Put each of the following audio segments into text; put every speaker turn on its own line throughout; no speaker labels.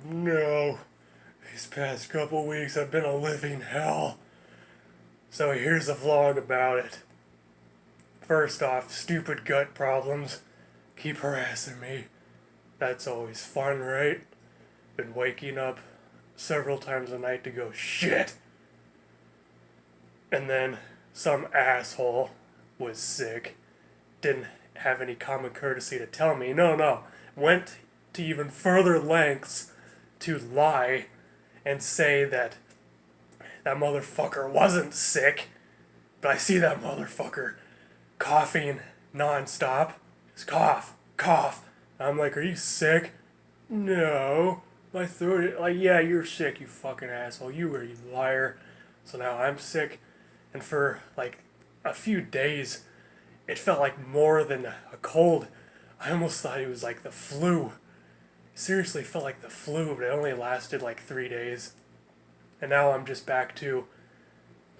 no. These past couple weeks have been a living hell. So here's a vlog about it. First off, stupid gut problems keep harassing me. That's always fun, right? Been waking up several times a night to go shit. And then some asshole was sick. Didn't have any common courtesy to tell me. No. Went to even further lengths to lie and say that motherfucker wasn't sick. But I see that motherfucker coughing nonstop. Just cough. I'm like, are you sick? No. My throat, like, yeah, you're sick, you fucking asshole. You were, you liar. So now I'm sick. And for like a few days, it felt like more than a cold. I almost thought it was like the flu. Seriously felt like the flu, but it only lasted like 3 days. And now I'm just back to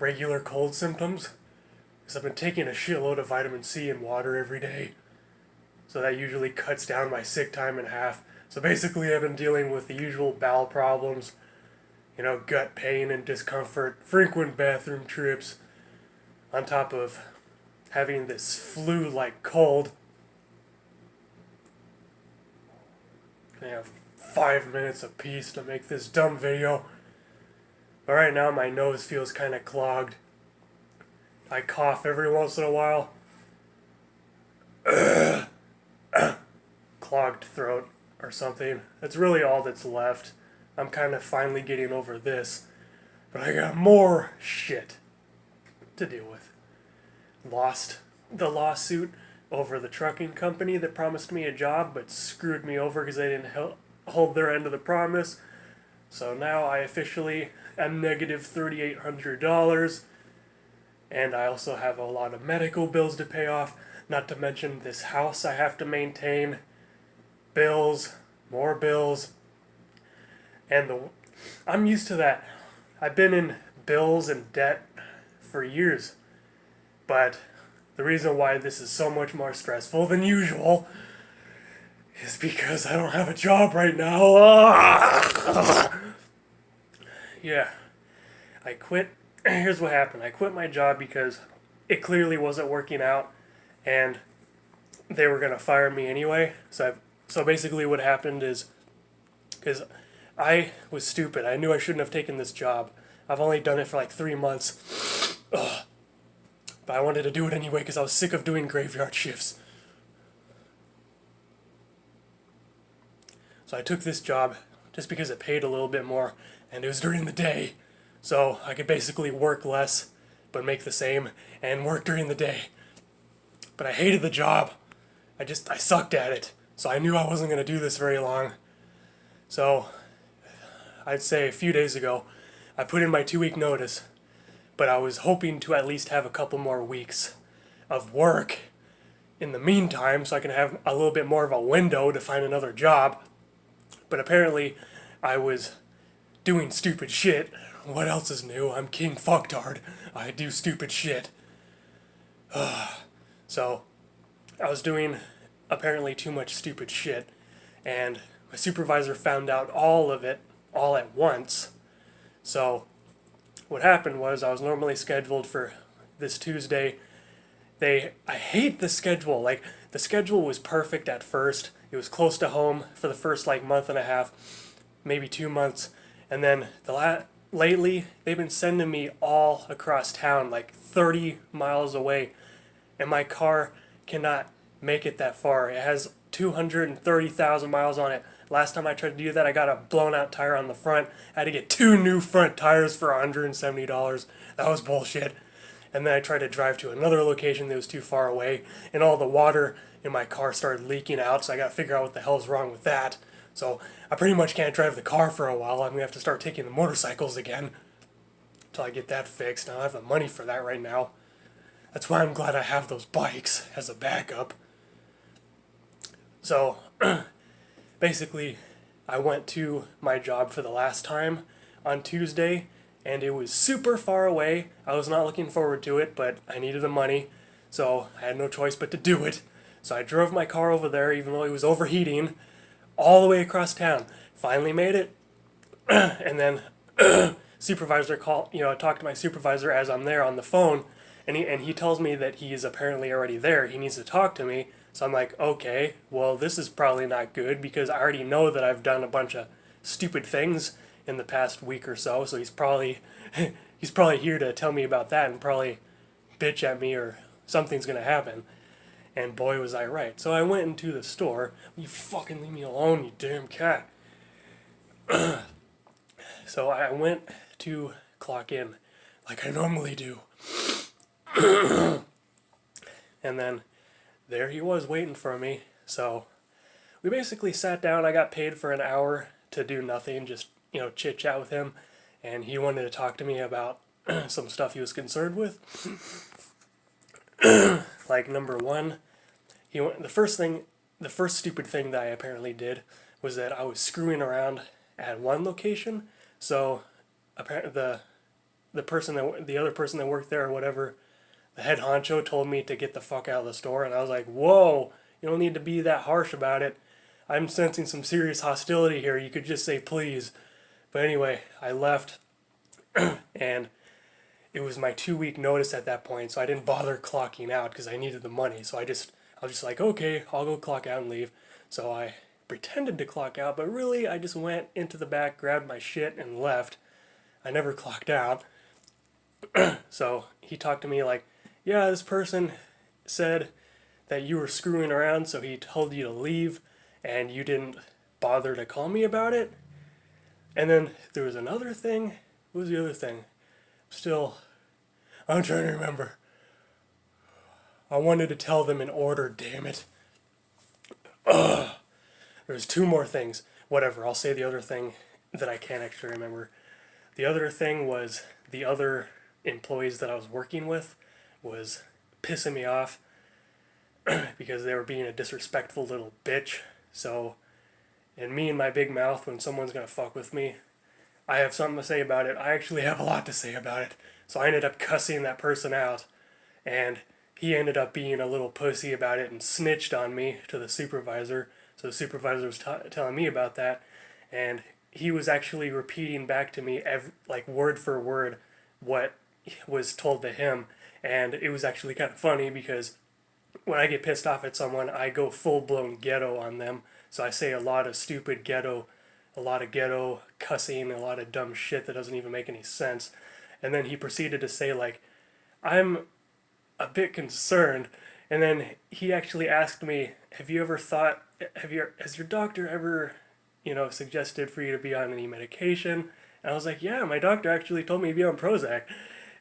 regular cold symptoms. Because I've been taking a shitload of vitamin C and water every day. So that usually cuts down my sick time in half. So basically I've been dealing with the usual bowel problems. Gut pain and discomfort, frequent bathroom trips. On top of having this flu-like cold. I have 5 minutes apiece to make this dumb video. But right now my nose feels kind of clogged. I cough every once in a while. Clogged throat or something. That's really all that's left. I'm kind of finally getting over this. But I got more shit to deal with. Lost the lawsuit over the trucking company that promised me a job but screwed me over because they didn't hold their end of the promise. So now I officially am negative $3,800, and I also have a lot of medical bills to pay off, not to mention this house I have to maintain, bills, more bills, and I'm used to that. I've been in bills and debt for years, but the reason why this is so much more stressful than usual is because I don't have a job right now. Yeah, I quit. Here's what happened. I quit my job because it clearly wasn't working out, and they were going to fire me anyway. So basically what happened is, because I was stupid. I knew I shouldn't have taken this job. I've only done it for like 3 months. Ugh. But I wanted to do it anyway because I was sick of doing graveyard shifts. So I took this job just because it paid a little bit more, and it was during the day. So I could basically work less, but make the same, and work during the day. But I hated the job. I sucked at it. So I knew I wasn't going to do this very long. So I'd say a few days ago, I put in my 2-week notice, but I was hoping to at least have a couple more weeks of work in the meantime so I can have a little bit more of a window to find another job. But apparently I was doing stupid shit. What else is new? I'm King Fucktard. I do stupid shit. So I was doing apparently too much stupid shit, and my supervisor found out all of it all at once. So what happened was I was normally scheduled for this Tuesday. I hate the schedule. Like, the schedule was perfect at first. It was close to home for the first like month and a half, maybe 2 months. And then lately they've been sending me all across town, like 30 miles away. And my car cannot make it that far. It has 230,000 miles on it. Last time I tried to do that, I got a blown out tire on the front. I had to get 2 new front tires for $170. That was bullshit. And then I tried to drive to another location that was too far away, and all the water in my car started leaking out, so I got to figure out what the hell's wrong with that. So I pretty much can't drive the car for a while. I'm going to have to start taking the motorcycles again until I get that fixed. I don't have the money for that right now. That's why I'm glad I have those bikes as a backup. So basically, I went to my job for the last time on Tuesday, and it was super far away. I was not looking forward to it, but I needed the money, so I had no choice but to do it. So I drove my car over there, even though it was overheating, all the way across town. Finally made it. And then supervisor talk to my supervisor as I'm there on the phone, and he tells me that he's apparently already there. He needs to talk to me. So I'm like, okay, well, this is probably not good because I already know that I've done a bunch of stupid things in the past week or so. So he's probably he's probably here to tell me about that and probably bitch at me or something's gonna happen. And boy, was I right. So I went into the store. You fucking leave me alone, you damn cat. So I went to clock in like I normally do. And then there he was waiting for me. So we basically sat down. I got paid for an hour to do nothing, just, chit chat with him. And he wanted to talk to me about some stuff he was concerned with. Like, number one, the first stupid thing that I apparently did was that I was screwing around at one location. So apparently the other person that worked there or whatever, the head honcho told me to get the fuck out of the store, and I was like, whoa, you don't need to be that harsh about it. I'm sensing some serious hostility here. You could just say please. But anyway, I left, and it was my 2 week notice at that point, so I didn't bother clocking out because I needed the money. So I was just like, okay, I'll go clock out and leave. So I pretended to clock out, but really I just went into the back, grabbed my shit, and left. I never clocked out. So he talked to me like, yeah, this person said that you were screwing around, so he told you to leave, and you didn't bother to call me about it. And then there was another thing. What was the other thing? I'm trying to remember. I wanted to tell them in order, damn it. There's two more things. Whatever, I'll say the other thing that I can't actually remember. The other thing was the other employees that I was working with was pissing me off because they were being a disrespectful little bitch. So, and me and my big mouth, when someone's gonna fuck with me, I have something to say about it. I actually have a lot to say about it. So I ended up cussing that person out, and he ended up being a little pussy about it and snitched on me to the supervisor. So the supervisor was telling me about that, and he was actually repeating back to me like word for word what was told to him. And it was actually kind of funny because when I get pissed off at someone, I go full-blown ghetto on them. So I say a lot of ghetto cussing, a lot of dumb shit that doesn't even make any sense. And then he proceeded to say, like, I'm a bit concerned. And then he actually asked me, has your doctor ever, suggested for you to be on any medication? And I was like, yeah, my doctor actually told me to be on Prozac.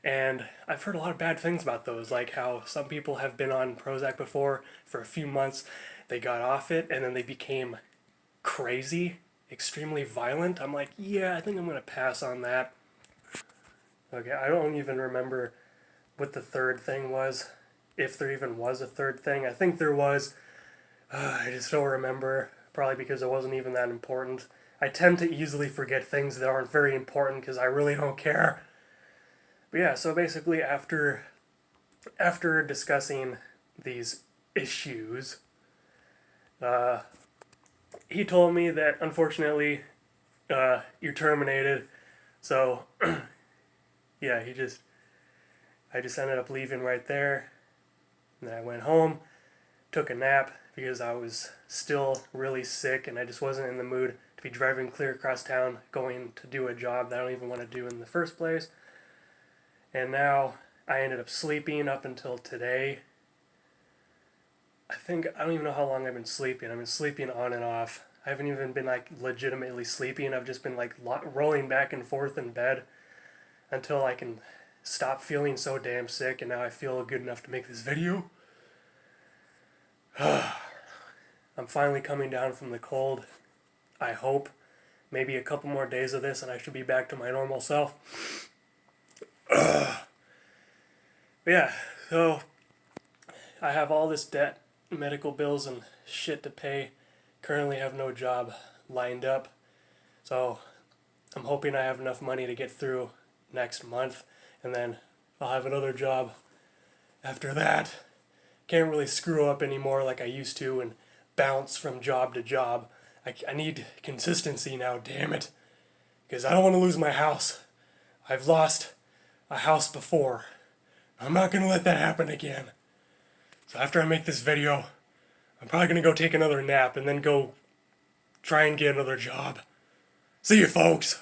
And I've heard a lot of bad things about those, like how some people have been on Prozac before for a few months, they got off it, and then they became crazy, extremely violent. I'm like, yeah, I think I'm going to pass on that. Okay, I don't even remember what the third thing was, if there even was a third thing. I think there was. I just don't remember, probably because it wasn't even that important. I tend to easily forget things that aren't very important because I really don't care. But yeah, so basically after discussing these issues, he told me that unfortunately you're terminated. So yeah, I just ended up leaving right there. And then I went home, took a nap because I was still really sick and I just wasn't in the mood to be driving clear across town going to do a job that I don't even want to do in the first place. And now I ended up sleeping up until today. I don't even know how long I've been sleeping. I've been sleeping on and off. I haven't even been like legitimately sleeping. I've just been like rolling back and forth in bed until I can stop feeling so damn sick, and now I feel good enough to make this video. I'm finally coming down from the cold. I hope. Maybe a couple more days of this and I should be back to my normal self. But yeah, so I have all this debt, medical bills and shit to pay. Currently have no job lined up. So I'm hoping I have enough money to get through next month, and then I'll have another job after that. Can't really screw up anymore like I used to and bounce from job to job. I need consistency now, damn it. Because I don't want to lose my house. I've lost a house before. I'm not going to let that happen again. So after I make this video, I'm probably going to go take another nap and then go try and get another job. See you, folks.